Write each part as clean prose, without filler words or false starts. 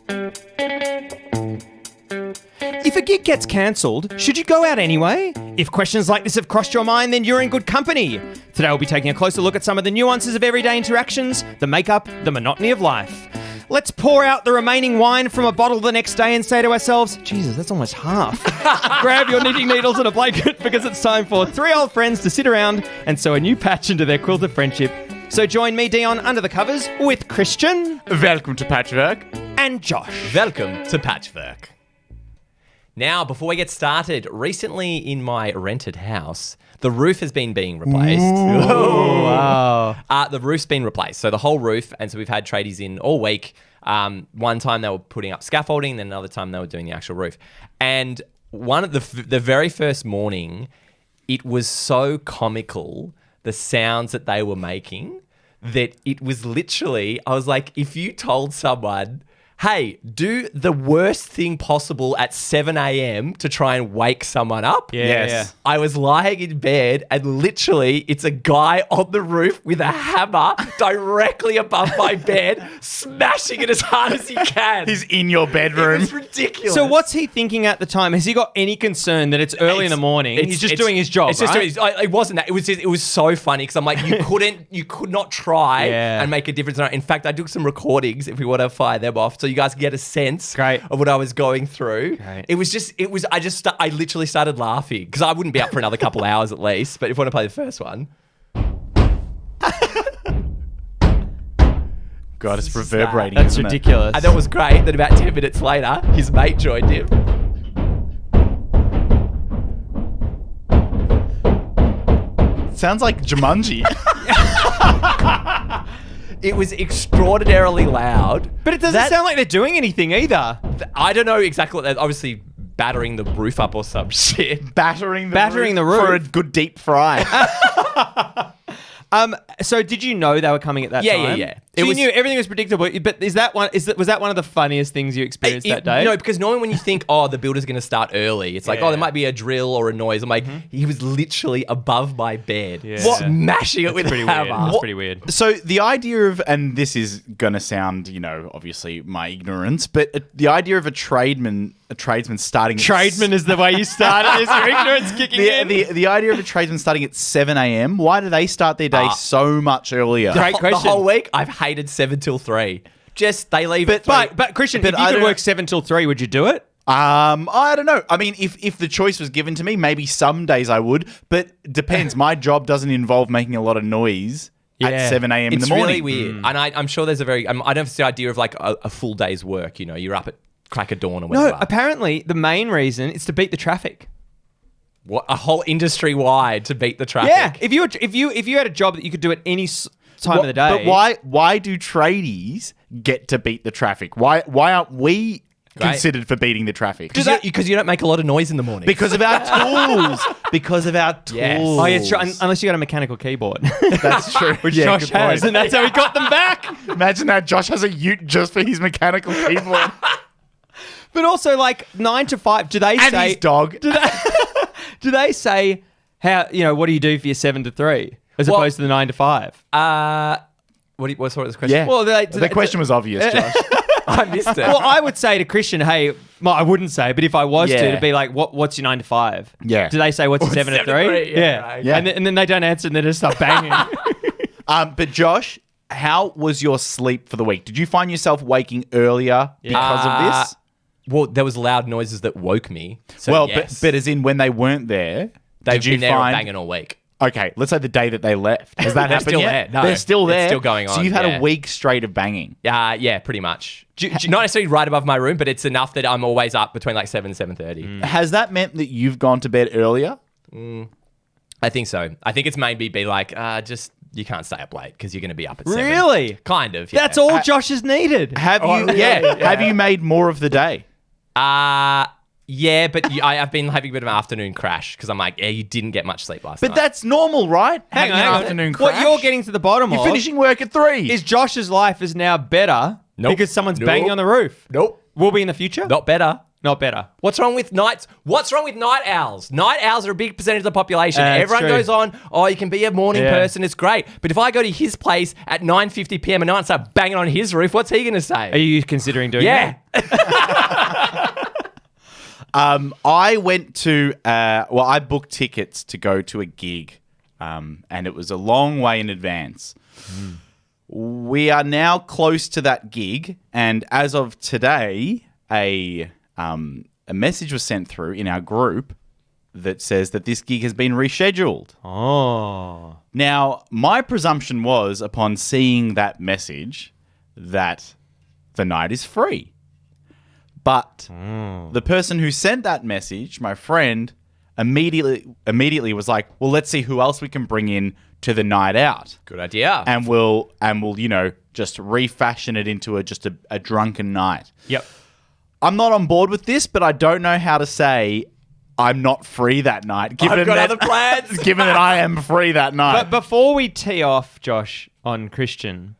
If a gig gets cancelled, should you go out anyway? If questions like this have crossed your mind, then you're in good company. Today we'll be taking a closer look at some of the nuances of everyday interactions, the makeup, the monotony of life. Let's pour out the remaining wine from a bottle the next day and say to ourselves, Jesus, that's almost half. Grab your knitting needles and a blanket because it's time for three old friends to sit around and sew a new patch into their quilt of friendship. So join me, Dion, under the covers with Christian. Welcome to Patchwork. And Josh. Welcome to Patchwork. Now, before we get started, recently in my rented house, the roof has been being replaced. Oh, wow. The roof's been replaced. So the whole roof, and so we've had tradies in all week. One time they were putting up scaffolding, then another time they were doing the actual roof. And one of the very first morning, it was so comical, the sounds that they were making, that it was literally, I was like, if you told someone, hey, do the worst thing possible at 7 a.m. to try and wake someone up. Yes. I was lying in bed and literally it's a guy on the roof with a hammer directly above my bed, smashing it as hard as he can. He's in your bedroom. It's ridiculous. So what's he thinking at the time? Has he got any concern that it's early in the morning? He's just doing his job, It's just right? doing it wasn't that. It was so funny because I'm like, you could not try and make a difference. In fact, I took some recordings if we want to fire them off so you guys can get a sense of what I was going through. Great. I literally started laughing because I wouldn't be up for another couple hours at least. But if you want to play the first one. God, it's reverberating. That's isn't ridiculous. And that was great. Then about 10 minutes later, his mate joined him. It sounds like Jumanji. It was extraordinarily loud. But it doesn't sound like they're doing anything either. I don't know exactly what they're obviously battering the roof up or some shit. Battering the roof. for a good deep fry. So did you know they were coming at that time? Yeah. So you knew everything was predictable, but was that one of the funniest things you experienced that day? No, because normally when you think, the builder's going to start early, it's like, there might be a drill or a noise. I'm like, he was literally above my bed, smashing it with a hammer. That's pretty weird. So the idea of, and this is going to sound, obviously my ignorance, but the idea of a tradesman starting... Tradesman is the way you started. Is your ignorance kicking in? The idea of a tradesman starting at 7 a.m., why do they start their day so much earlier? Great question. The whole week, I've hated 7 till 3. Just, they leave at 3. But Christian, if you could work 7 till 3, would you do it? I don't know. I mean, if the choice was given to me, maybe some days I would, but depends. My job doesn't involve making a lot of noise at 7 a.m. in the morning. It's really weird. And I'm sure there's I don't know if it's the idea of like a full day's work, you're up at crack of dawn or whatever. No, apparently the main reason is to beat the traffic. What, a whole industry wide to beat the traffic? Yeah, if you had a job that you could do at any time of the day. But why do tradies get to beat the traffic? Why aren't we considered for beating the traffic? Because you don't make a lot of noise in the morning. Because of our tools. Yes. Oh, yeah, it's true. Unless you got a mechanical keyboard. That's true. Which Josh has, and that's how he got them back. Imagine that. Josh has a ute just for his mechanical keyboard. But also, like 9 to 5, do they and say... his dog. Do they say, what do you do for your 7 to 3? As opposed to the 9 to 5? What's the question? Yeah. Well, the question was obvious, Josh. I missed it. Well, I would say to Christian, hey, well, I wouldn't say, but if I was to be like, what's your 9 to 5? Yeah. Do they say, what's your 7 to 3? Yeah. Right. Yeah. And then they don't answer and they just start banging. But Josh, how was your sleep for the week? Did you find yourself waking earlier because of this? Well, there was loud noises that woke me. So yes. but as in when they weren't there, they've been there banging all week. Okay, let's say the day that they left. Has that happened still yet? There. No, they're still there. It's still going on. So you've had a week straight of banging. Yeah, pretty much. Not necessarily right above my room, but it's enough that I'm always up between like 7 and 7:30. Has that meant that you've gone to bed earlier? I think so. I think it's made me be like, you can't stay up late because you're going to be up at 7. Really? Kind of. Yeah. That's all Josh has needed. Have you? Have you made more of the day? Yeah, but I've been having a bit of an afternoon crash because I'm like, you didn't get much sleep last night. But that's normal, right? Hang Having on. an afternoon crash. What you're getting to the bottom You're of finishing work at 3. is Josh's life is now better Nope. because someone's Nope. banging on the roof. Nope. Will be in the future? Not better. Not better. What's wrong with nights? What's wrong with night owls? Night owls are a big percentage of the population. It's Everyone true. goes on, oh, you can be a morning person. It's great. But if I go to his place at 9:50 p.m. at night and start banging on his roof, what's he going to say? Are you considering doing that? I went to, I booked tickets to go to a gig, and it was a long way in advance. We are now close to that gig, and as of today, a message was sent through in our group that says that this gig has been rescheduled. Oh. Now, my presumption was, upon seeing that message, that the night is free. But the person who sent that message, my friend, immediately was like, well, let's see who else we can bring in to the night out. Good idea. And we'll just refashion it into a drunken night. Yep. I'm not on board with this, but I don't know how to say I'm not free that night. I've got other plans. Given that I am free that night. But before we tee off, Josh, on Christian,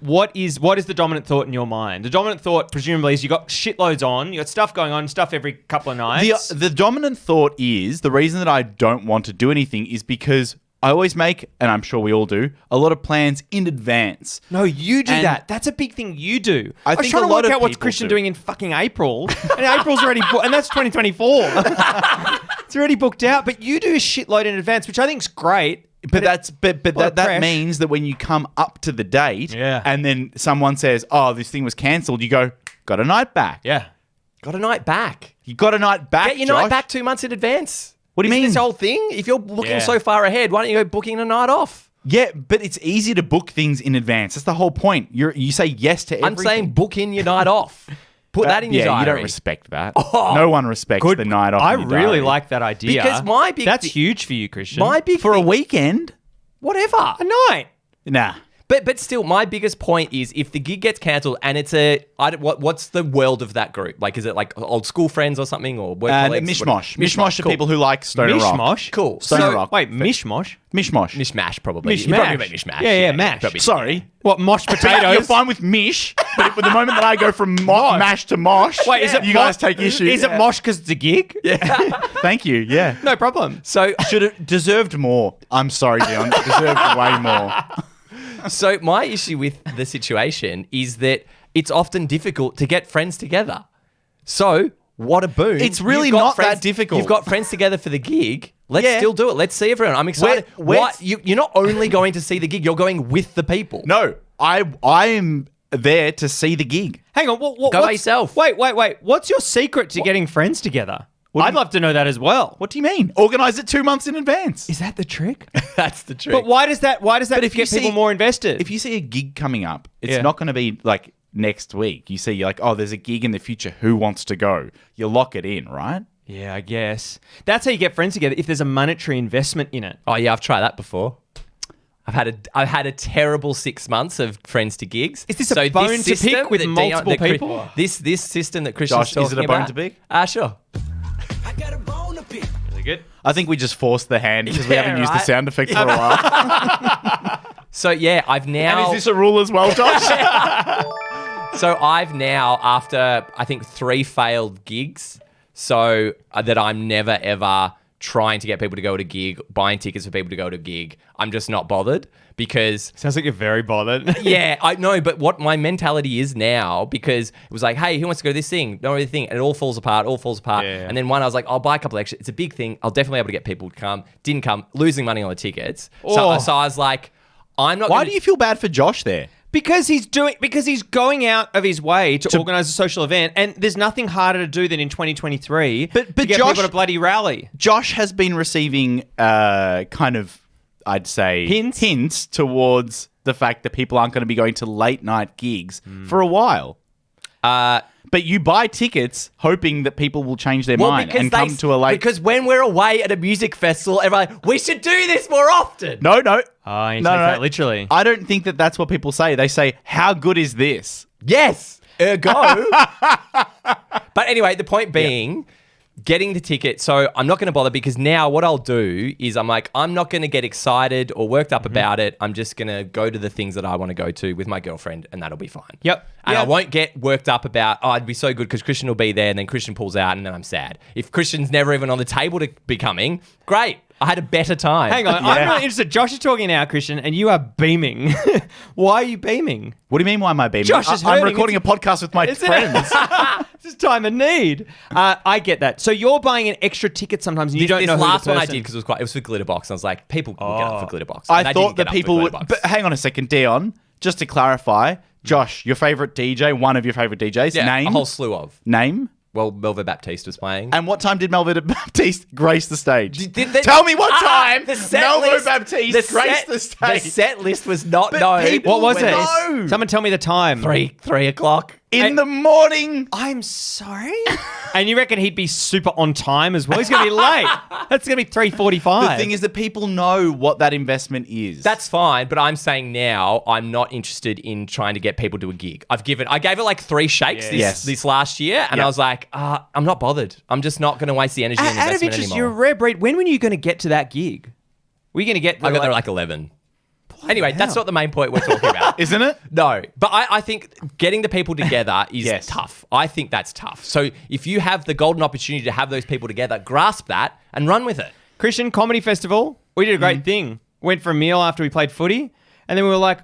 what is the dominant thought in your mind? The dominant thought, presumably, is you got shitloads on, you got stuff going on, stuff every couple of nights. The dominant thought is, the reason that I don't want to do anything is because I always make, and I'm sure we all do, a lot of plans in advance. No, you do And that. That's a big thing you do. I was think trying a to lot work of out what's people Christian do. doing in fucking April. And April's already booked, and that's 2024. It's already booked out, but you do a shitload in advance, which I think's great. But that fresh. means that when you come up to the date, Yeah. and then someone says, "Oh, this thing was cancelled," you go, "Got a night back." Yeah. Got a night back. You got a night back. Get your Josh. night back 2 months in advance. What do you Isn't mean? this whole thing? If you're looking Yeah. so far ahead, why don't you go booking a night off? Yeah, but it's easy to book things in advance. That's the whole point. You say yes to everything. I'm saying book in your night off. Put that in your diary. you don't respect that. No one respects the night off. I in your really diary. like that idea. Because my big That's thi- huge for you, Christian. My big for a thing- weekend. whatever. a night. Nah. But still, my biggest point is if the gig gets cancelled and it's what's the world of that group? Like, is it like old school friends or something or work colleagues? Mishmosh. What- Mishmosh are cool. people who like stoner rock. Mishmosh. Cool. Stoner So- rock. Wait, mishmosh? Mishmosh. Mishmash, probably. Mishmash. You probably meant mishmash. Yeah, mash. probably. Sorry. What, mosh You're potatoes? fine with mish, but the moment that I go from mash to mosh, Wait, is it you mosh- guys take issue? Is it mosh because it's a gig? Yeah. Thank you. Yeah. No problem. So Should have deserved more. I'm sorry, Dion. Deserved way more. So my issue with the situation is that it's often difficult to get friends together. So what a boon. It's really You've got not that friends- difficult. You've got friends together for the gig. Let's Yeah. still do it. Let's see everyone. I'm excited. You're not only going to see the gig, you're going with the people. No, I am there to see the gig. Hang on. Go what's- by yourself. Wait. What's your secret to getting friends together? I'd love to know that as well. What do you mean? Organize it 2 months in advance. Is that the trick? That's the trick. But why does that if you get people see- more invested? If you see a gig coming up, it's Yeah. not going to be like next week. You see, you're like, oh, there's a gig in the future. Who wants to go? You lock it in, right? Yeah, I guess. That's how you get friends together, if there's a monetary investment in it. Oh yeah, I've tried that before. I've had a terrible 6 months of friends to gigs. Is this a bone to pick with that multiple that people? This system that Christian's Josh, is it talking a bone about- to pick? Sure. I got a bone to pick. Really good. I think we just forced the hand because we Yeah, haven't used the right. sound effect for a while. So yeah, I've now. And is this a rule as well, Josh? So I've now, after I think 3 failed gigs, so that I'm never ever trying to get people to go to a gig, buying tickets for people to go to a gig. I'm just not bothered because Sounds like you're very bothered. yeah, I know, but what my mentality is now, because it was like, hey, who wants to go to this thing? No other thing. And it all falls apart. Yeah. And then one, I was like, I'll buy a couple extra. It's a big thing. I'll definitely be able to get people to come. Didn't come, losing money on the tickets. Oh. So I was like, I'm not Why gonna- do you feel bad for Josh there? Because he's going out of his way to organise a social event, and there's nothing harder to do than in 2023 But to get Josh- people to bloody rally. Josh has been receiving kind of, I'd say, hints towards the fact that people aren't going to be going to late night gigs for a while. But you buy tickets hoping that people will change their mind and come to a late... Because when we're away at a music festival, everyone's like, we should do this more often. No. Oh, you take that literally. I don't think that that's what people say. They say, how good is this? Yes. Ergo. But anyway, the point being, getting the ticket. So I'm not going to bother because now what I'll do is I'm like, I'm not going to get excited or worked up about it. I'm just going to go to the things that I want to go to with my girlfriend and that'll be fine. Yep. And I Yep. won't get worked up about, oh, it'd be so good because Christian will be there and then Christian pulls out and then I'm sad. If Christian's never even on the table to be coming, great. I had a better time. Hang on, I'm really interested. Josh is talking now, Christian, and you are beaming. Why are you beaming? What do you mean? Why am I beaming? Josh is I'm hurting. recording a podcast with my Isn't friends. This is time of need. I get that. So you're buying an extra ticket sometimes, and you don't this know who last the one I person- did because it was for Glitterbox. I was like, people will get up for Glitterbox. I And they thought didn't get that up for people would. Glitterbox. But hang on a second, Dion. Just to clarify, Josh, your favorite DJ, one of your favorite DJs, yeah, name, a whole slew of. name, Well, Melva Baptiste was playing. and what time did Melvin Baptiste grace the stage? Tell me what time Melvin Baptiste graced the The stage. set list was not But known. people What was it? No. Someone tell me the time. 3 o'clock. In the morning. I'm sorry. And you reckon he'd be super on time as well? He's going to be late. That's going to be 3:45. The thing is that people know what that investment is. That's fine, but I'm saying now I'm not interested in trying to get people to a gig. I gave it like 3 shakes Yes. this last year, and Yep. I was like, I'm not bothered. I'm just not going to waste the energy and out of investment interest, anymore. you're a rare breed. When were you going to get to that gig? Were you going to get I got there at like 11. Anyway, that's not the main point we're talking about. Isn't it? No, but I think getting the people together is Yes. tough. I think that's tough. So if you have the golden opportunity to have those people together, grasp that and run with it. Christian Comedy Festival. We did a great thing. Went for a meal after we played footy, and then we were like,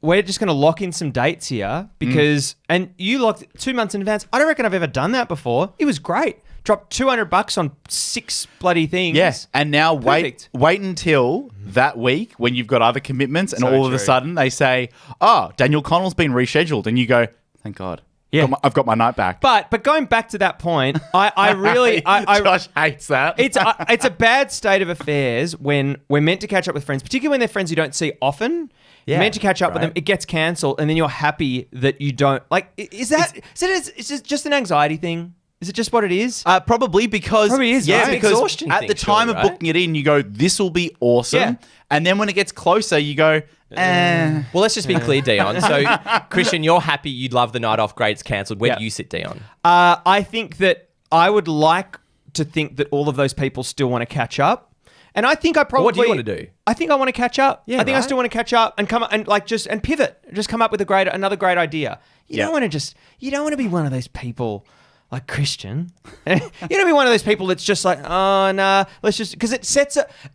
we're just going to lock in some dates here because, and you locked 2 months in advance. I don't reckon I've ever done that before. It was great. Dropped $200 on 6 bloody things. Yes. And now Perfect. wait until that week when you've got other commitments and So all of a true. sudden they say, oh, Daniel Connell's been rescheduled. And you go, thank God. Yeah. I've got my night back. But going back to that point, I really, Josh hates that. it's a bad state of affairs when we're meant to catch up with friends, particularly when they're friends you don't see often. Yeah, You're meant to catch up with right. them. It gets cancelled, and then you're happy that you don't. Like, is it just an anxiety thing? Is it just what it is? Probably because Probably is, yeah, right? because Exhaustion at thing, the time surely, of right? booking it in, you go, this will be awesome. Yeah. And then when it gets closer, you go, eh. Well, let's just be clear, Dion. So, Christian, you're happy. You'd love the night off. Great, it's cancelled. Where Yeah. do you sit, Dion? I think that I would like to think that all of those people still want to catch up. And I think I probably. what do you want to do? I think I want to catch up. Yeah, I think I right. still want to catch up and come up and like and pivot. Just come up with another great idea. You Yeah. don't want to be one of those people like Christian. You don't want to be one of those people that's just like, oh nah, let's just because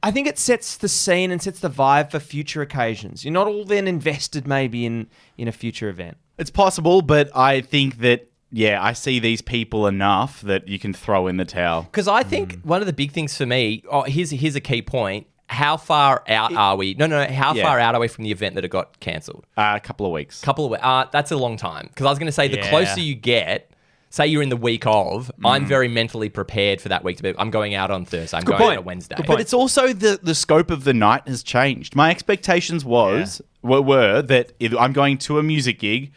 I think it sets the scene and sets the vibe for future occasions. You're not all then invested maybe in a future event. It's possible, but I think that, yeah, I see these people enough that you can throw in the towel. Because I think one of the big things for me, here's a key point. How far out are we? No. How Yeah. far out are we from the event that it got cancelled? A couple of weeks. That's a long time. Because I was going to say the Yeah. closer you get, say you're in the week of, I'm very mentally prepared for that week to be. I'm going out on Thursday. I'm going point. out on Wednesday. But it's also the scope of the night has changed. My expectations were that if I'm going to a music gig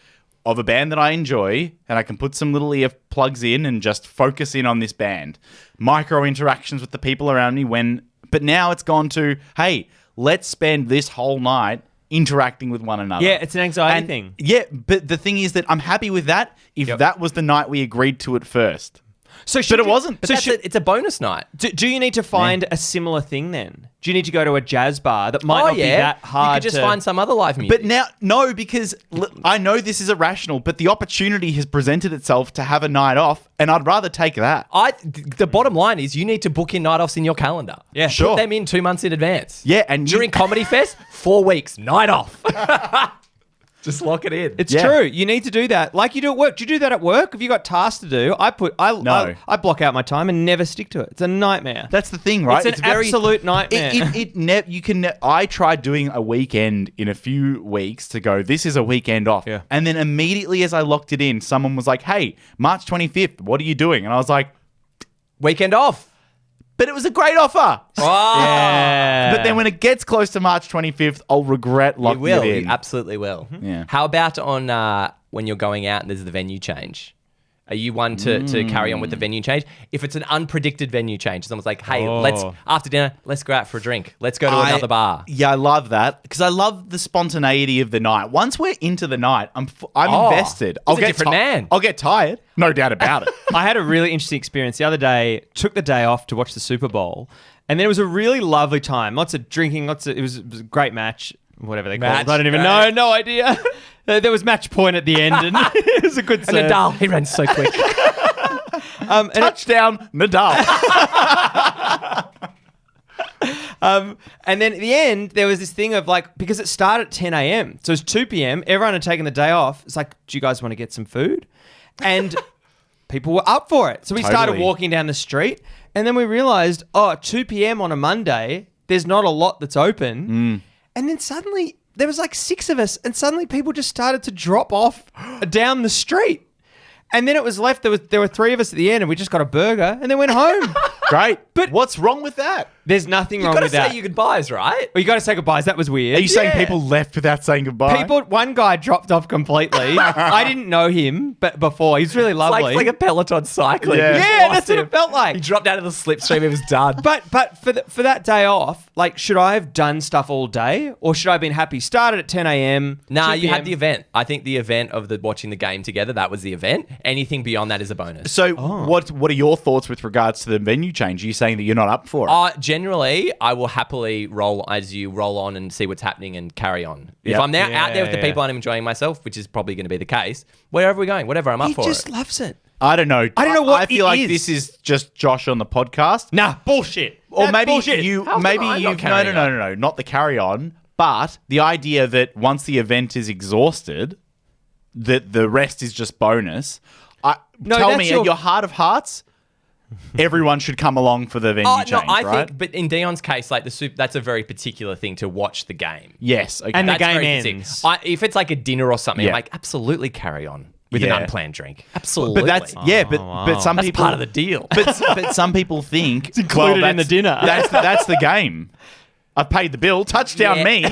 of a band that I enjoy and I can put some little ear plugs in and just focus in on this band. Micro interactions with the people around me but now it's gone to, hey, let's spend this whole night interacting with one another. Yeah, it's an anxiety thing. Yeah, but the thing is that I'm happy with that if that was the night we agreed to at first. So But it wasn't. But it's a bonus night. Do you need to find a similar thing then? Do you need to go to a jazz bar that might not be that hard? You could just to... find some other live music. But now, no, because I know this is irrational, but the opportunity has presented itself to have a night off, and I'd rather take that. The bottom line is you need to book in night offs in your calendar. Yeah, sure. Put them in 2 months in advance. Yeah, and during Comedy Fest, 4 weeks, night off. Just lock it in. It's Yeah. true. You need to do that, like you do at work. Do you do that at work? Have you got tasks to do? I block out my time and never stick to it. It's a nightmare. That's the thing, right? It's an absolute nightmare. I tried doing a weekend in a few weeks to go, this is a weekend off. Yeah. And then immediately as I locked it in, someone was like, hey, March 25th, what are you doing? And I was like, Weekend off. but it was a great offer. Yeah. But then when it gets close to March 25th, I'll regret You locking will. it in. You absolutely will. Yeah. How about on when you're going out and there's the venue change? Are you one to carry on with the venue change? If it's an unpredicted venue change, someone's like, hey, let's after dinner, let's go out for a drink. Let's go to another bar. Yeah, I love that because I love the spontaneity of the night. Once we're into the night, I'm invested. He's a different man. I'll get tired, no doubt about it. I had a really interesting experience the other day. Took the day off to watch the Super Bowl, and then it was a really lovely time. Lots of drinking. It was a great match. Whatever they call it. I don't even know. No idea. There was match point at the end, and it was a good serve. And Nadal, he ran so quick. Touchdown, Nadal. And then at the end, there was this thing of like, because it started at 10 a.m. So it's 2 p.m. Everyone had taken the day off. It's like, do you guys want to get some food? And people were up for it. So we started walking down the street, and then we realized, 2 p.m. on a Monday, there's not a lot that's open. And then suddenly there was like 6 of us, and suddenly people just started to drop off down the street. And then it was left, there were 3 of us at the end, and we just got a burger and then went home. Great. But what's wrong with that? There's nothing wrong You with got to that. say your goodbyes, right? Well, you got to say goodbyes. That was weird. Are you saying people left without saying goodbye? One guy dropped off completely. I didn't know him, but before he's really lovely. Like a Peloton cycling. Yeah. You just Yeah, lost that's what him. it felt like. He dropped out of the slipstream. It was done. But for that day off, like, should I have done stuff all day, or should I have been happy? Started at 10 a.m. Nah, 2 you had p.m. the event. I think the event of watching the game together, that was the event. Anything beyond that is a bonus. So what are your thoughts with regards to the venue change? Are you saying that you're not up for it? Generally, I will happily roll on and see what's happening and carry on. If Yep. I'm now out there with the Yeah. people and I'm enjoying myself, which is probably going to be the case, wherever we're going, whatever, I'm up He for just it. loves it. I don't know. I don't know what I feel it like is. this is just Josh on the podcast. Nah, bullshit. Or That's maybe bullshit. you, How come maybe I'm you. not carrying No, not the carry on, but the idea that once the event is exhausted, that the rest is just bonus. No, tell that's me, your- at your heart of hearts, everyone should come along for the venue change, I right? think, but in Dion's case, like that's a very particular thing to watch the game. Yes, okay. And the That's game very ends. particular. If it's like a dinner or something, Yeah. I'm like, absolutely carry on with an Yeah. unplanned drink. Absolutely. but that's but some That's people part of the deal. But some people think it's included in the dinner. That's the game. I've paid the bill. Touchdown Yeah. me.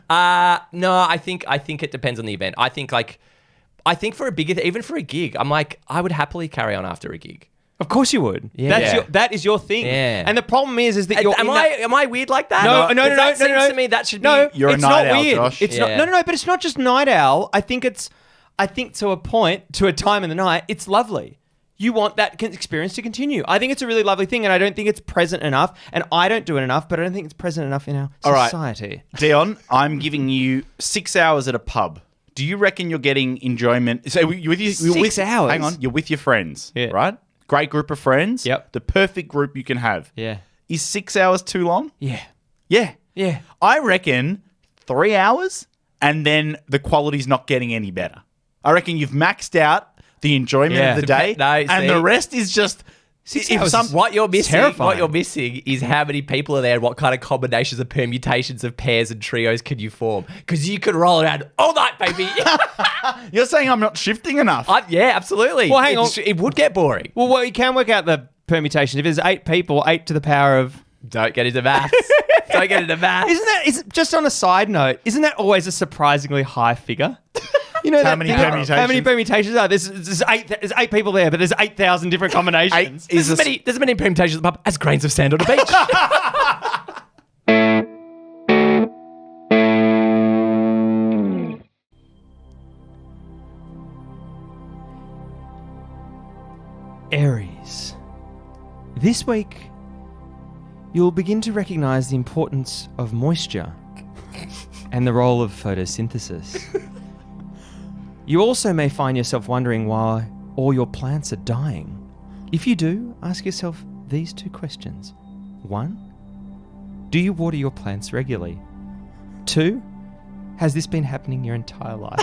No, I think it depends on the event. I think for a bigger, even for a gig, I'm like, I would happily carry on after a gig. Of course you would. Yeah. That is your thing. Yeah. And the problem is that you're Am I weird like that? No. That seems to me that should be. No, You're a it's night not owl, weird. Josh. It's Yeah. not. But it's not just night owl. I think to a point, to a time in the night, it's lovely. You want that experience to continue. I think it's a really lovely thing, and I don't think it's present enough. And I don't do it enough, but I don't think it's present enough in our All right. society. Dion, I'm giving you 6 hours at a pub. Do you reckon you're getting enjoyment? So you're with your 6 hours? Hang on, you're with your friends, Yeah. right? Great group of friends. Yep. The perfect group you can have. Yeah. Is 6 hours too long? Yeah. Yeah. Yeah. I reckon 3 hours, and then the quality's not getting any better. I reckon you've maxed out the enjoyment Yeah. of the day, No, and see? the rest is just. What you're missing, terrifying. what you're missing is how many people are there and what kind of combinations of permutations of pairs and trios can you form? Because you could roll around all night, baby. You're saying I'm not shifting enough. Yeah, absolutely. Well, hang on. It would get boring. Well, you can work out the permutations. If there's 8 people, 8 to the power of. Don't get into maths. Don't get into maths. Is it just on a side note? Isn't that always a surprisingly high figure? You know How that many thing- permutations? How many permutations are there? There's 8 people there, but there's 8,000 different combinations. There's as many permutations of the pub as grains of sand on a beach. Aries. This week, you'll begin to recognize the importance of moisture and the role of photosynthesis. You also may find yourself wondering why all your plants are dying. If you do, ask yourself these 2 questions. 1, do you water your plants regularly? 2, has this been happening your entire life?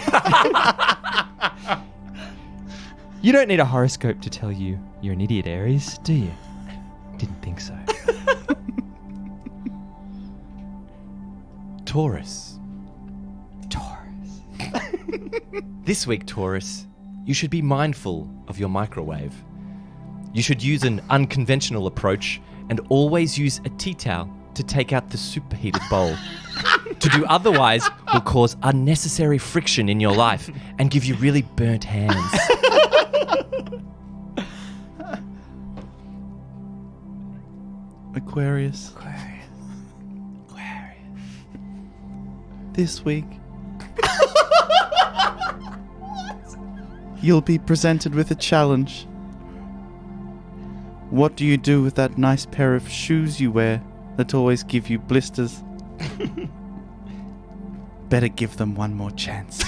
You don't need a horoscope to tell you you're an idiot, Aries, do you? Didn't think so. Taurus. This week, Taurus, you should be mindful of your microwave. You should use an unconventional approach and always use a tea towel to take out the superheated bowl. To do otherwise will cause unnecessary friction in your life and give you really burnt hands. Aquarius. This week, you'll be presented with a challenge. What do you do with that nice pair of shoes you wear that always give you blisters? Better give them one more chance.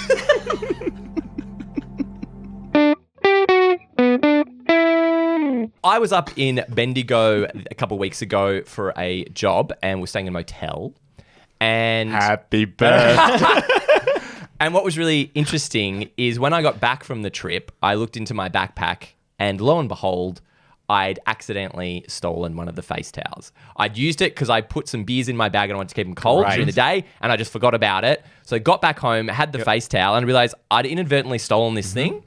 I was up in Bendigo a couple of weeks ago for a job and we're staying in a motel. And Happy birthday. And what was really interesting is when I got back from the trip, I looked into my backpack and lo and behold, I'd accidentally stolen one of the face towels. I'd used it because I put some beers in my bag and I wanted to keep them cold during the day and I just forgot about it. So I got back home, had the face towel and realized I'd inadvertently stolen this thing.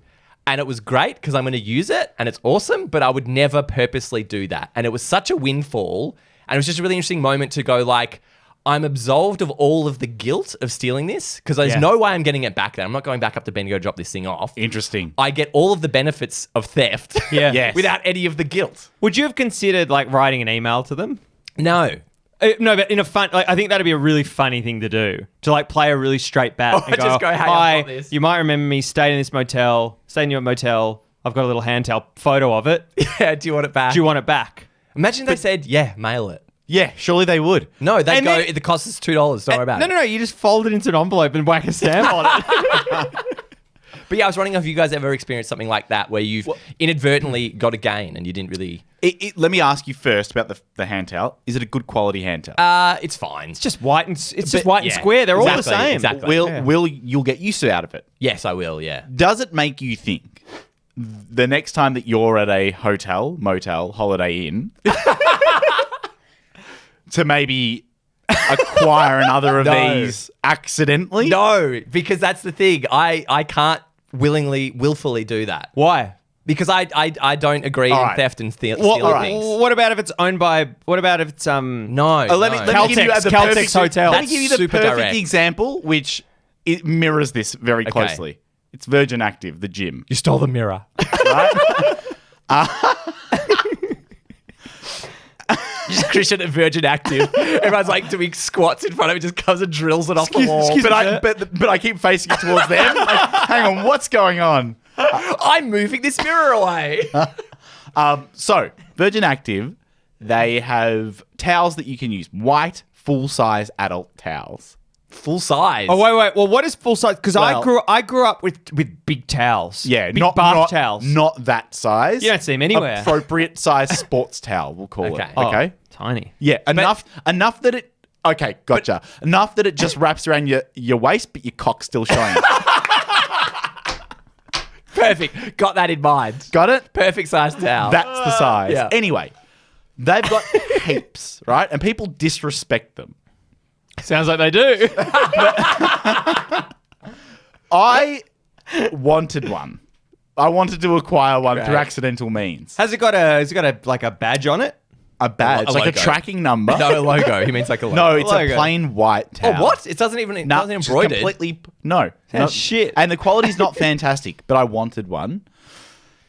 And it was great because I'm going to use it and it's awesome, but I would never purposely do that. And it was such a windfall. And it was just a really interesting moment to go like, I'm absolved of all of the guilt of stealing this because there's no way I'm getting it back there. I'm not going back up to Bendigo to drop this thing off. Interesting. I get all of the benefits of theft Yes. without any of the guilt. Would you have considered like writing an email to them? No. No, but in a fun, like I think that'd be a really funny thing to do. To like play a really straight bat and just go, hey, I've hi, got this." you might remember me staying in this motel, staying in your motel. I've got a little hand towel photo of it. Yeah, do you want it back? Do you want it back? Imagine they said, yeah, mail it. Yeah, surely they would. No, they'd And go, then- it costs us $2. Don't worry about it. No, you just fold it into an envelope and whack a stamp on it. But yeah, I was wondering if you guys ever experienced something like that where you've inadvertently got a gain and you didn't really... Let me ask you first about the hand towel. Is it a good quality hand towel? It's fine. It's just white and square. They're all the exactly, same. exactly. You'll get used out of it? Yes, I will, yeah. Does it make you think the next time that you're at a hotel, motel, Holiday Inn, to maybe acquire another of these accidentally? No, because that's the thing. I can't willfully do that. Why? Because I don't agree All in right. theft and stealing right. things. What about if it's owned by? What about if it's No. Let me give you the Caltex perfect, Hotel. Let me give you the Super perfect direct. example, which it mirrors this very closely. It's Virgin Active, the gym. You stole the mirror. Just Christian and Virgin Active. Everyone's like doing squats in front of it, just comes and drills it off the wall. But I keep facing it towards them. Like, hang on, what's going on? I'm moving this mirror away. So, Virgin Active, they have towels that you can use. White, full-size adult towels. Full size. Oh wait. Well, what is full size? Because Well- I grew up with big towels. Yeah, big bath towels. Not that size. You don't see them anywhere. Appropriate size sports towel, we'll call Okay. it. Oh. Okay. Tiny. Yeah, enough that it. Okay, gotcha. Enough that it just wraps around your waist, but your cock's still showing. Perfect. Got that in mind. Got it? Perfect size towel. That's the size. Yeah. Anyway, they've got heaps, right? And people disrespect them. Sounds like they do. I wanted one. I wanted to acquire one through Right. accidental means. Has it got a like a badge on it? A badge, A like a logo. tracking number. Not a logo. He means like a logo. No, it's Logo. a plain white towel. Oh, what? It doesn't even No, doesn't just embroidered. completely. No, Sounds shit. And the quality's not fantastic, but I wanted one,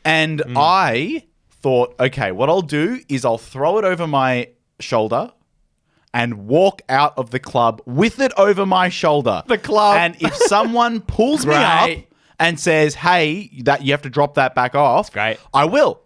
and I thought, okay, what I'll do is I'll throw it over my shoulder and walk out of the club with it over my shoulder. The club. And if someone pulls me up Great. and says, "Hey, that you have to drop that back off," Great. I will.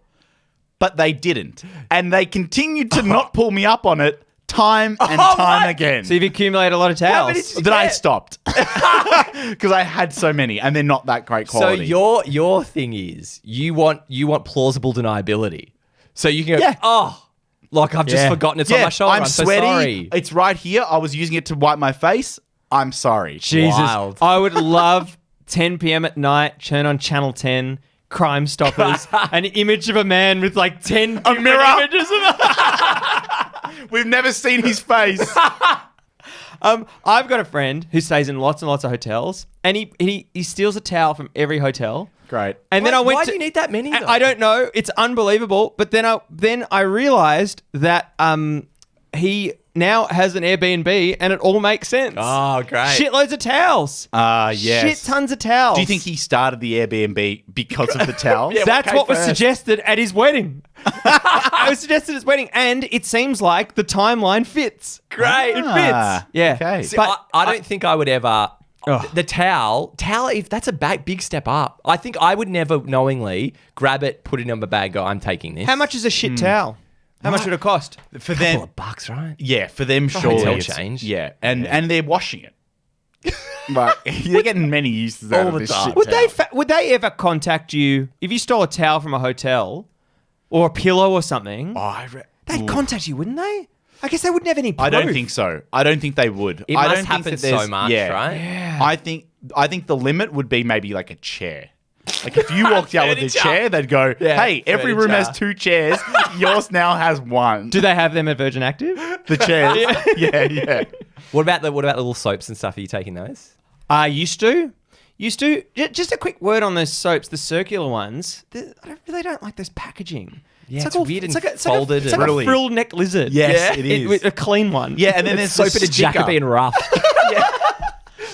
But they didn't, and they continued to not pull me up on it time and time what? again. So you've accumulated a lot of many towels. did you Then I get? stopped because I had so many, and they're not that great So quality. your thing is you want plausible deniability. So you can go, Yeah. oh, like I've just Yeah. forgotten it's on my shoulder. I'm so sweaty. sorry. It's right here. I was using it to wipe my face. I'm sorry. Jesus, Wild. I would love 10 p.m. at night. Turn on Channel 10. Crime Stoppers. An image of a man with like 10 different mirror. images of We've never seen his face. I've got a friend who stays in lots and lots of hotels, and he steals a towel from every hotel. Great. And then I went why to, do you need that many? Though? I don't know. It's unbelievable. But then I realized that he now has an Airbnb and it all makes sense. Oh, great. Shitloads of towels. Yes. Shit tons of towels. Do you think he started the Airbnb because of the towels? That's came what was first? suggested at his wedding. It was suggested at his wedding, and it seems like the timeline fits. Great. It fits. Yeah. Okay. See, But I don't think I would ever. Ugh. The towel, if that's a big step up. I think I would never knowingly grab it, put it in my bag, go, I'm taking this. How much is a shit towel? How much would it cost? For Couple them, of bucks, right? yeah, for them, surely hotel it's- change. Yeah, and they're washing it. But they're getting many uses out All of the this time. shit Would towel. would they ever contact you if you stole a towel from a hotel or a pillow or something? They'd contact you, wouldn't they? I guess they wouldn't have any proof. I don't think so. I don't think they would. It I must don't happen think that so there's- much, right? Yeah. I think the limit would be maybe like a chair. Like if you walked out with a Furniture. chair, they'd go, Yeah, "Hey, every room has furniture. 2 chairs. Yours now has 1." Do they have them at Virgin Active? The chairs? yeah. What about the little soaps and stuff? Are you taking those? Used to. Just a quick word on those soaps, the circular ones. I really don't like this packaging. Yeah, it's weird and folded It's like and- a frill neck lizard. Yes, it is. With a clean one. Yeah, and then there's Soap the in a sticker. Jacobean ruff.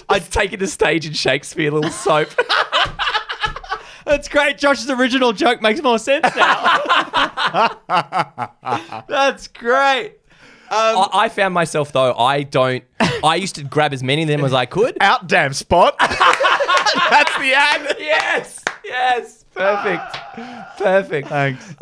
I'd taken the stage in Shakespeare, little soap. That's great. Josh's original joke makes more sense now. That's great. I found myself though, I used to grab as many of them as I could. Out damn spot. That's the ad. Yes. Perfect. Thanks.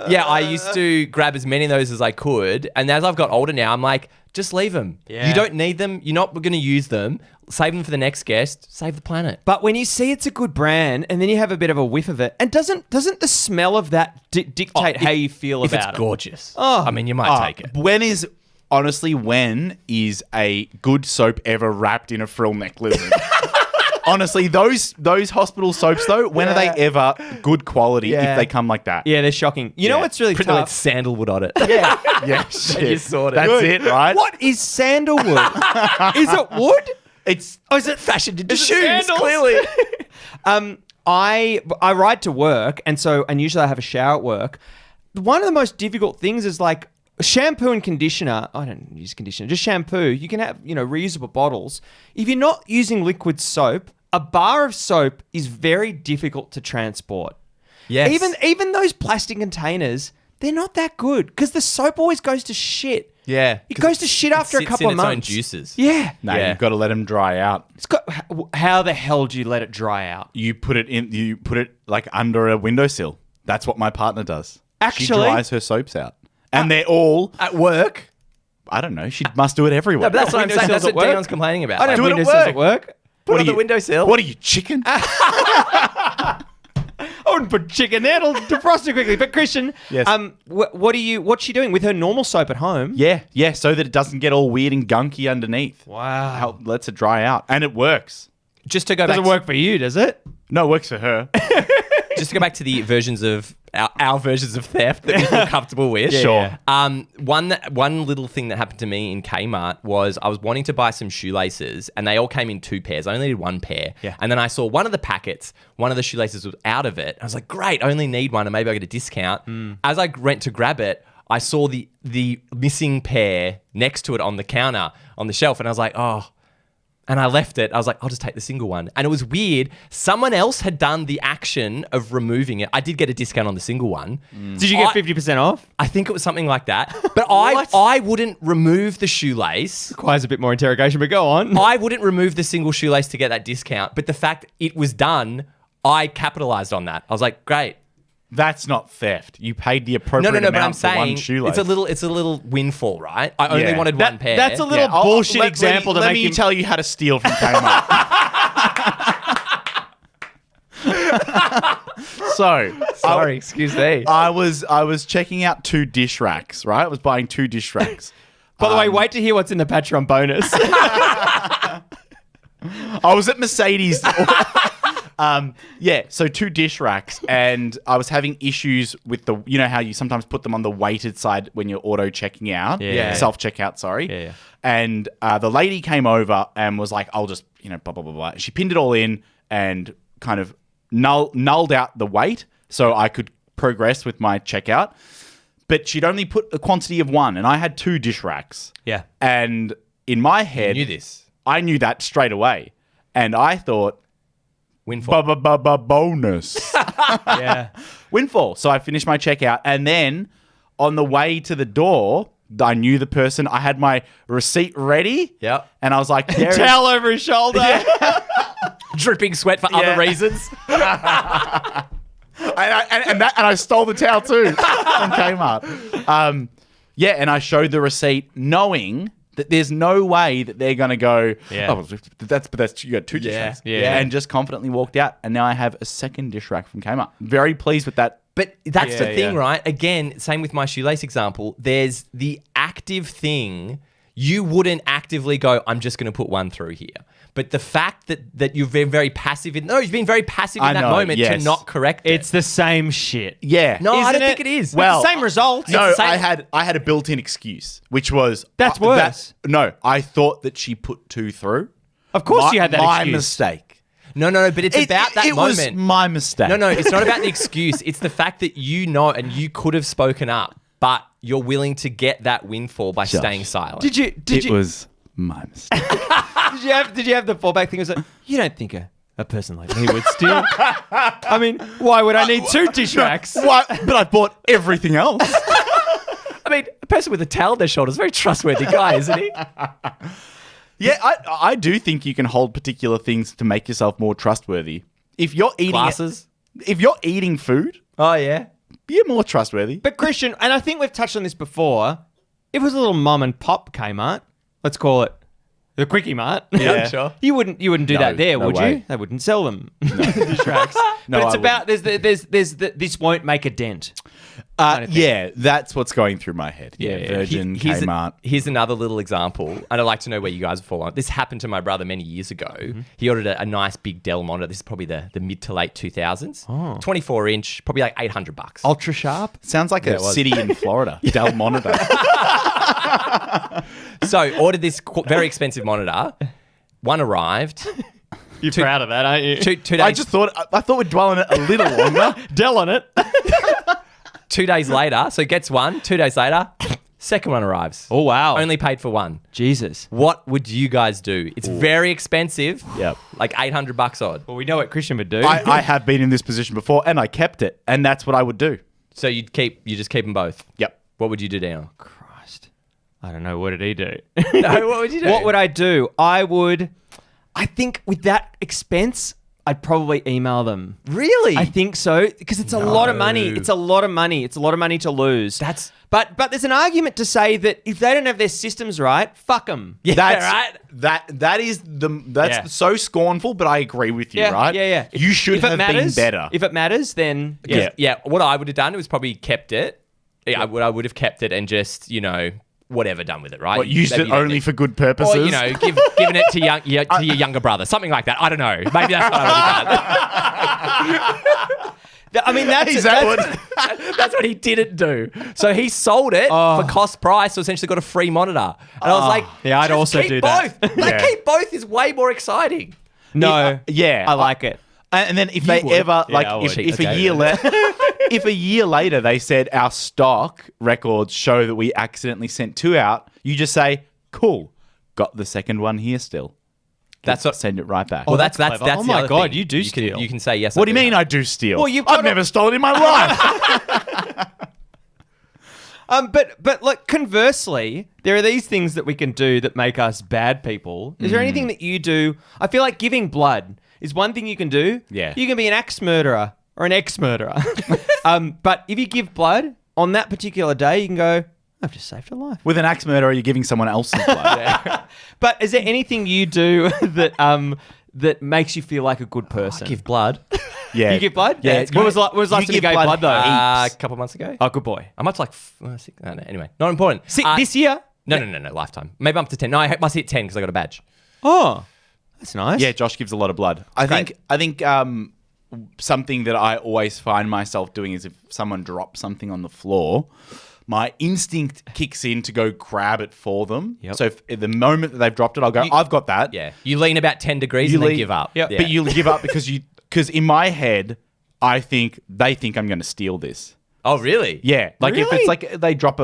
Yeah, I used to grab as many of those as I could, and as I've got older now, I'm like, just leave them. Yeah. You don't need them. You're not going to use them. Save them for the next guest. Save the planet. But when you see it's a good brand and then you have a bit of a whiff of it, and doesn't the smell of that dictate how you feel If about it's it? gorgeous. Oh. I mean, you might take it. When is a good soap ever wrapped in a frill neck lizard? Honestly, those hospital soaps though, when are they ever good quality Yeah. if they come like that? Yeah, they're shocking. You know Yeah. what's really Pretty with tough? sandalwood on it. Yeah. Yeah, shit. You sorted. That's Good. it, right? What is sandalwood? Is it wood? It's Or is it Fashioned into Is it shoes, sandals? clearly. I ride to work, and usually I have a shower at work. One of the most difficult things is like shampoo and conditioner. I don't use conditioner, just shampoo. You can have reusable bottles. If you're not using liquid soap, a bar of soap is very difficult to transport. Yes. Even those plastic containers, they're not that good because the soap always goes to shit. Yeah. It goes to shit after a sits couple in of its months. own juices. Yeah. no, Yeah. you've got to let them dry out. It's got. How the hell do you let it dry out? You put it like under a windowsill. That's what my partner does. She Actually? dries her soaps out. And they're all At work. I don't know. She must do it everywhere. No, but that's what I'm saying. Windowsills That's at what work? Dion's complaining about. I don't Like, have do it at windowsills at work. work. put it What on are the windowsill. What are you, chicken? I wouldn't put chicken there. It'll defrost it quickly. But Christian, Yes. what's she doing with her normal soap at home? Yeah, so that it doesn't get all weird and gunky underneath. Wow. Lets it dry out. And it works. Just to go back Doesn't work for you, does it? No, it works for her. just to go back to the versions of our versions of theft that we feel comfortable with. Sure. One little thing that happened to me in Kmart was I was wanting to buy some shoelaces, and they all came in 2 pairs. I only needed 1 pair. Yeah. And then I saw one of the packets, one of the shoelaces was out of it. I was like, great, I only need one, and maybe I get a discount. As I went to grab it, I saw the missing pair next to it on the counter on the shelf, and I was like, oh. And I left it. I was like, I'll just take the single one. And it was weird. Someone else had done the action of removing it. I did get a discount on the single one. Did you get 50% off? I think it was something like that. But I wouldn't remove the shoelace. Requires a bit more interrogation, but go on. I wouldn't remove the single shoelace to get that discount. But the fact it was done, I capitalized on that. I was like, great. That's not theft. You paid the appropriate No, but I'm amount for one saying shoelace. it's a little windfall, right? I only Yeah. wanted one pair. That's a little I'll- bullshit let- example let to me make you tell you how to steal from Kmart. So, Sorry, excuse me. I was checking out 2 dish racks, right? I was buying 2 dish racks. By the way, wait to hear what's in the Patreon bonus. I was at Mercedes. So 2 dish racks, and I was having issues with how you sometimes put them on the weighted side when you're auto checking out, Yeah. self checkout, sorry. Yeah. And the lady came over and was like, "I'll just blah blah blah blah." She pinned it all in and kind of nulled out the weight, so I could progress with my checkout. but she'd only put a quantity of one, and I had 2 dish racks. Yeah. And in my head, knew this. I knew that straight away, and I thought Windfall. bonus. Yeah. Windfall. So I finished my checkout, and then on the way to the door, I knew the person. I had my receipt ready. Yep. And I was like, there is- Towel over his shoulder. Dripping sweat for other reasons. and I stole the towel too from Kmart. And I showed the receipt, knowing that there's no way that they're gonna go. Yeah. Oh, that's you got 2 dish racks. Yeah. And just confidently walked out, and now I have a second dish rack from Kmart. Very pleased with that. But that's the Yeah, thing, yeah. right? Again, same with my shoelace example. There's the active thing. You wouldn't actively go, I'm just going to put one through here. But the fact that you've been very passive you've been very passive in I that know, moment yes. to not correct it. It's the same shit. Yeah. No, I Isn't don't it? think it is. Well, It's the same result. No, It's the same- I had a built-in excuse, which was That's worse. No, I thought that she put 2 through. Of course you had that my excuse. mistake. No, but it's about that it moment. was my mistake. No, it's not about the excuse. It's the fact that you know and you could have spoken up, but you're willing to get that windfall by staying silent. Did you It was my mistake. did you have the fallback thing? It was like, you don't think a person like me would steal? I mean, why would I need 2 dish racks? What? But I bought everything else. I mean, a person with a towel on their shoulders, very trustworthy guy, isn't he? Yeah, I do think you can hold particular things to make yourself more trustworthy. If you're eating Glasses. if you're eating food, Oh, yeah. you're more trustworthy. But Christian, and I think we've touched on this before, it was a little mom and pop Kmart. Let's call it the Quickie Mart. Yeah, sure. You wouldn't do No, that there, no would way. you? They wouldn't sell them. Dish racks. No, but it's I about this won't make a dent. of thing. Yeah, that's what's going through my head. Yeah, Yeah. Virgin, Here's Kmart. Here's another little example, and I'd like to know where you guys fall on. This happened to my brother many years ago. Mm-hmm. He ordered a nice big Dell monitor. This is probably the mid to late 2000s. 24-inch, probably like $800. Ultra sharp. Sounds like a it was. city in Florida. Dell Monitor. So ordered this very expensive monitor. One arrived. You're proud of that, aren't you? Two days. I thought we'd dwell on it a little longer. Dell on it. 2 days later, so gets one. 2 days later, second one arrives. Oh, wow. Only paid for one. Jesus. What would you guys do? It's very expensive. Yep. Like $800 odd. Well, we know what Christian would do. I have been in this position before, and I kept it, and that's what I would do. So you just keep them both. Yep. What would you do, Daniel? Christ. I don't know. What did he do? No, what would you do? What would I do? I think with that expense, I'd probably email them. Really? I think so because it's a lot of money. It's a lot of money. It's a lot of money to lose. But there's an argument to say that if they don't have their systems right, fuck them. Yeah, That's right? Yeah. so scornful, but I agree with you, Yeah, right? yeah. You should If it have matters, been better. If it matters, then Yeah. Yeah, what I would have done was probably kept it. Yeah, I would have kept it and just, whatever done with it, right? What, used Maybe it you don't only need- for good purposes? Or, giving it to your younger brother. Something like that. I don't know. Maybe that's what I would have done. I mean Is that what? That's what he didn't do. So he sold it for cost price, so essentially got a free monitor. And I was like, Yeah, I'd just also keep do both. that. Like, Yeah. keep both is way more exciting. no. Yeah. I like it. And then if they would. ever, Yeah, like, I if, would. if Okay. a year if a year later they said our stock records show that we accidentally sent 2 out, you just say, cool, got the second one here still. That's what. Send it right back. Well, that's clever. that's Oh the my other God, thing. you do can, steal. You can say yes. What do you mean I do steal? Well, you've I've got never stolen in my life. But look, conversely, there are these things that we can do that make us bad people. Is there anything that you do? I feel like giving blood is one thing you can do. Yeah. You can be an axe murderer or an ex-murderer. But if you give blood on that particular day, you can go, I've just saved a life. With an axe murderer, you're giving someone else's blood. But is there anything you do that makes you feel like a good person? give blood? Yeah. You give blood? Yeah, it's When was great. the last time you give gave blood though? A couple months ago. Oh, good boy. I'm up to like 6. I don't know. Anyway, not important. This year? No, lifetime. Maybe I'm up to 10. No, I must hit 10 because I got a badge. Oh, that's nice. Yeah, Josh gives a lot of blood. I think something that I always find myself doing is if someone drops something on the floor, my instinct kicks in to go grab it for them. Yep. So if, the moment that they've dropped it, I'll go, I've got that. Yeah. You lean about 10 degrees You and then lean- give up. Yep. Yeah. But you give up because in my head, they think I'm going to steal this. Oh, really? Yeah, like if Really? it's like they drop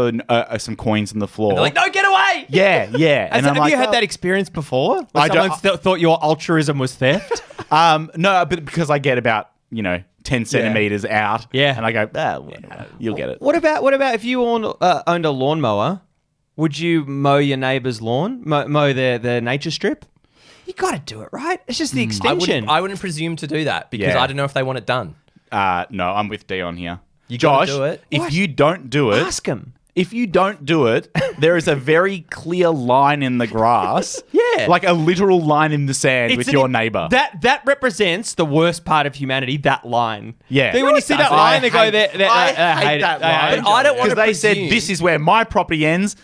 some coins on the floor. They're like, no, get away. yeah. And I'm Have like, you had oh. that experience before? Where I don't- someone thought your altruism was theft? No, but because I get about 10 centimeters out. Yeah. and I go, whatever, you'll get it. What about if you owned a lawnmower? Would you mow your neighbour's lawn? Mow their nature strip? You got to do it, right? It's just the extension. I wouldn't presume to do that because Yeah. I don't know if they want it done. No, I'm with Dion here. You Josh, gotta do it. if What? you don't do it, Ask him. if you don't do it, there is a very clear line in the grass. Yeah. Like a literal line in the sand with an- your neighbour. That represents the worst part of humanity. That line. Yeah. Then when No, you it see that doesn't. line, they I go hate- there. I hate that line. But I don't want Because to they said, presume. this is where my property ends.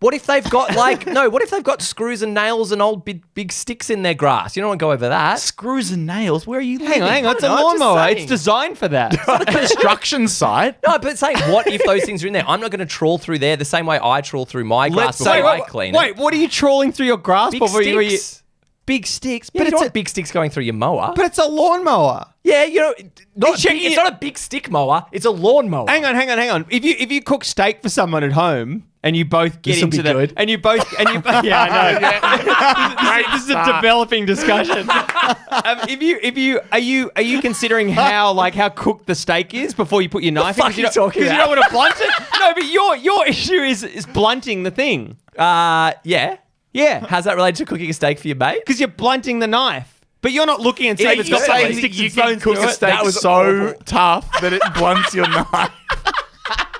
What if they've got what if they've got screws and nails and old big sticks in their grass? You don't want to go over that. Screws and nails. Where are you living? Hang on. It's a No, I'm just lawnmower. saying. It's designed for that. Construction site. No, but saying what if those things are in there? I'm not going to trawl through there the same way I trawl through my grass before I clean it. Wait, what are you trawling through your grass Big for? sticks. Big sticks. Yeah, But you don't it's want big sticks going through your mower. but it's a lawnmower. Yeah, checking it's it- not a big stick mower. It's a lawn mower. Hang on. If you cook steak for someone at home and you both get This'll into be the good. and you yeah, I know. This is a developing discussion. Are you considering how cooked the steak is before you put your knife in? fuck 'Cause you don't- talking 'cause you about? don't want to blunt it. No, but your issue is blunting the thing. Yeah. Yeah, How's that related to cooking a steak for your mate? because you're blunting the knife. But you're not looking and saying Yeah, it's you're got saying something that sticks you and can stones cook through a it. steak That was so awful. tough that it blunts your knife.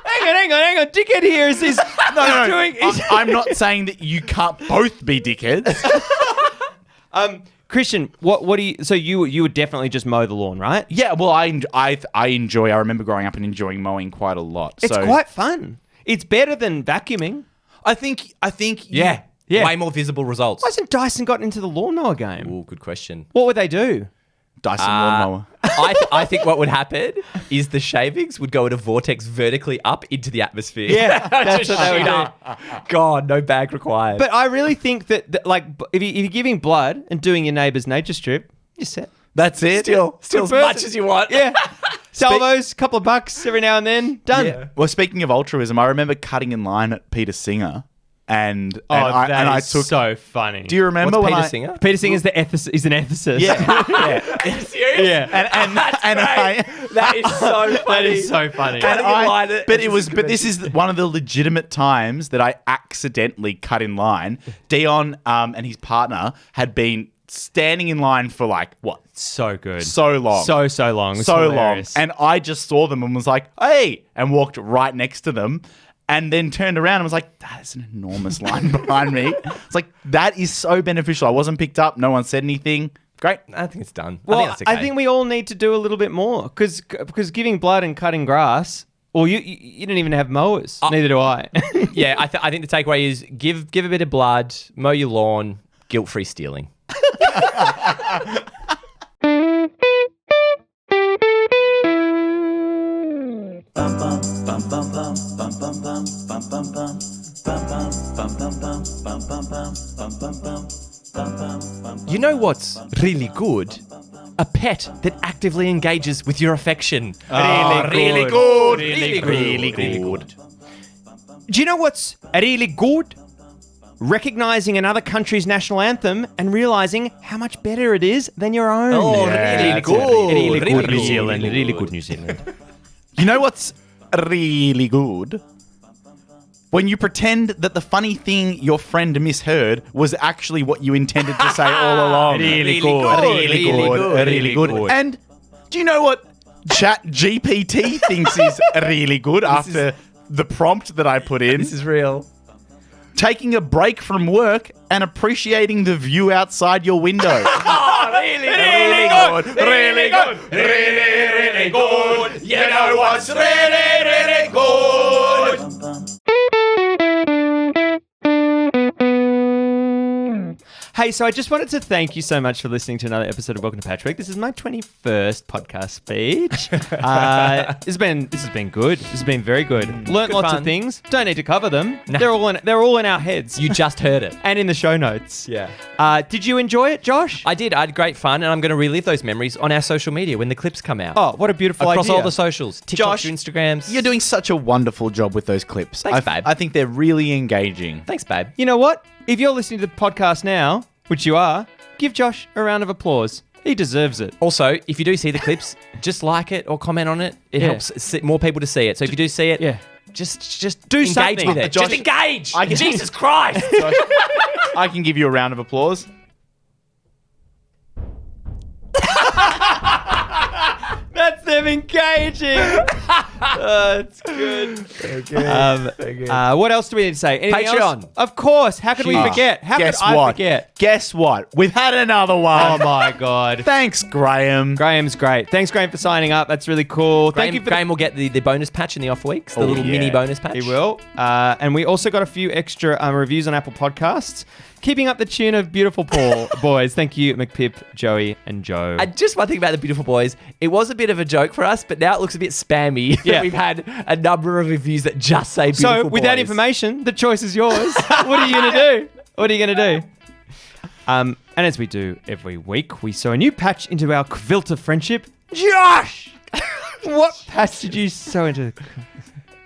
Hang on. Dickhead here is No. doing. I'm not saying that you can't both be dickheads. Christian, what do you? So you would definitely just mow the lawn, right? Yeah, well, I enjoy. I remember growing up and enjoying mowing quite a lot. It's so quite fun. It's better than vacuuming. I think. Yeah. Way more visible results. Why hasn't Dyson gotten into the lawnmower game? Ooh, good question. What would they do? Dyson lawnmower. I think what would happen is the shavings would go in a vortex vertically up into the atmosphere. Yeah, that's Just what they would shoot do. up. God, no bag required. But I really think that like, if you're giving blood and doing your neighbour's nature strip, you're set. That's it. still Good as person. much as you want. Yeah. Salvos, couple of bucks every now and then. Done. Yeah. Well, speaking of altruism, I remember cutting in line at Peter Singer, and I took. so funny. Do you remember What's when Peter I? Singer? Peter Singer is is an ethicist. Yeah, Serious? Yeah. That is so funny. That is so funny. And Cutting in line at- but this is one of the legitimate times that I accidentally cut in line. Dion and his partner had been standing in line for So good. so long. So long. It's so long. hilarious. And I just saw them and was like, hey, and walked right next to them. And then turned around and was like, that is an enormous line behind me. It's like, that is so beneficial. I wasn't picked up. No one said anything. Great. I think it's done. Well, I think that's okay. I think we all need to do a little bit more because giving blood and cutting grass. Well, you don't even have mowers. Neither do I. Yeah, I think the takeaway is give a bit of blood, mow your lawn, guilt-free stealing. You know what's really good? A pet that actively engages with your affection. Really good. Really good. Do you know what's really good? Recognizing another country's national anthem and realizing how much better it is than your own. Oh, Yeah, really that's good. Really Really good New good. Zealand. Really good New Zealand. You know what's really good? When you pretend that the funny thing your friend misheard was actually what you intended to say all along. Really good. Really good. Really good. And do you know what Chat GPT thinks is really good after the prompt that I put in? This is real. Taking a break from work and appreciating the view outside your window. Really good. Really good. Really good. You know what's really good? Hey, so I just wanted to thank you so much for listening to another episode of Welcome to Patchwork. This is my 21st podcast speech. This has been good. This has been very good. Learned Good lots fun. of things. Don't need to cover them. No. They're all in our heads. You just heard it. And in the show notes. Yeah. Did you enjoy it, Josh? I did. I had great fun, and I'm going to relive those memories on our social media when the clips come out. Oh, what a beautiful Across idea. all the socials. TikTok, Josh, Instagrams. You're doing such a wonderful job with those clips. Thanks, babe. I think they're really engaging. Thanks, babe. You know what? If you're listening to the podcast now, which you are, give Josh a round of applause. He deserves it. Also, if you do see the clips, just like it or comment on it. It Yeah. helps more people to see it. So if you do see it, Yeah. just Do engage something. with it. Josh, just engage. I can- Jesus Christ. Josh, I can give you a round of applause. That's them engaging. That's good. What else do we need to say? Anything Patreon. else? Of course. How could we Huge. forget? How Guess could I what? forget? Guess what? We've had another one. Oh my God. Thanks, Graham. Graham's great. Thanks, Graham, for signing up. That's really cool. Thank you for Graham will get the bonus patch in the off weeks, the Oh, little yeah. mini bonus patch. He will. And we also got a few extra reviews on Apple Podcasts. Keeping up the tune of Beautiful Paul boys. Thank you, McPip, Joey, and Joe. And just one thing about the Beautiful Boys, it was a bit of a joke for us, but now it looks a bit spammy. Yeah. We've had a number of reviews that just say Beautiful So, Boys. with that information, the choice is yours. What are you going to do? What are you going to do? And as we do every week, we sew a new patch into our quilt of friendship. Josh! What patch did you sew into?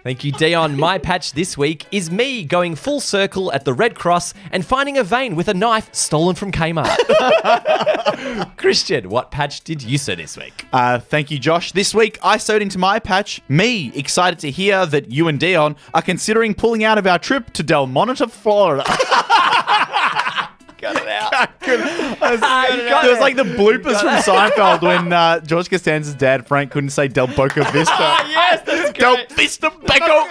Thank you, Dion. My patch this week is me going full circle at the Red Cross and finding a vein with a knife stolen from Kmart. Christian, what patch did you sew this week? Thank you, Josh. This week, I sewed into my patch. Me, excited to hear that you and Dion are considering pulling out of our trip to Del Monte, Florida. Cut it out. It was like the bloopers from Seinfeld when George Costanza's dad, Frank, couldn't say Del Boca Vista. Yes, that's Del Vista Becco.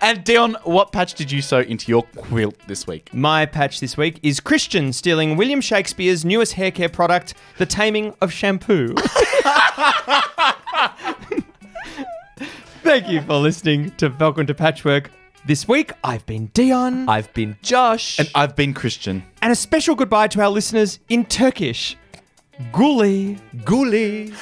And Dion, what patch did you sew into your quilt this week? My patch this week is Christian stealing William Shakespeare's newest hair care product, The Taming of Shampoo. Thank you for listening to Welcome to Patchwork. This week, I've been Dion. I've been Josh. And I've been Christian. And a special goodbye to our listeners in Turkish. Guli. Guli.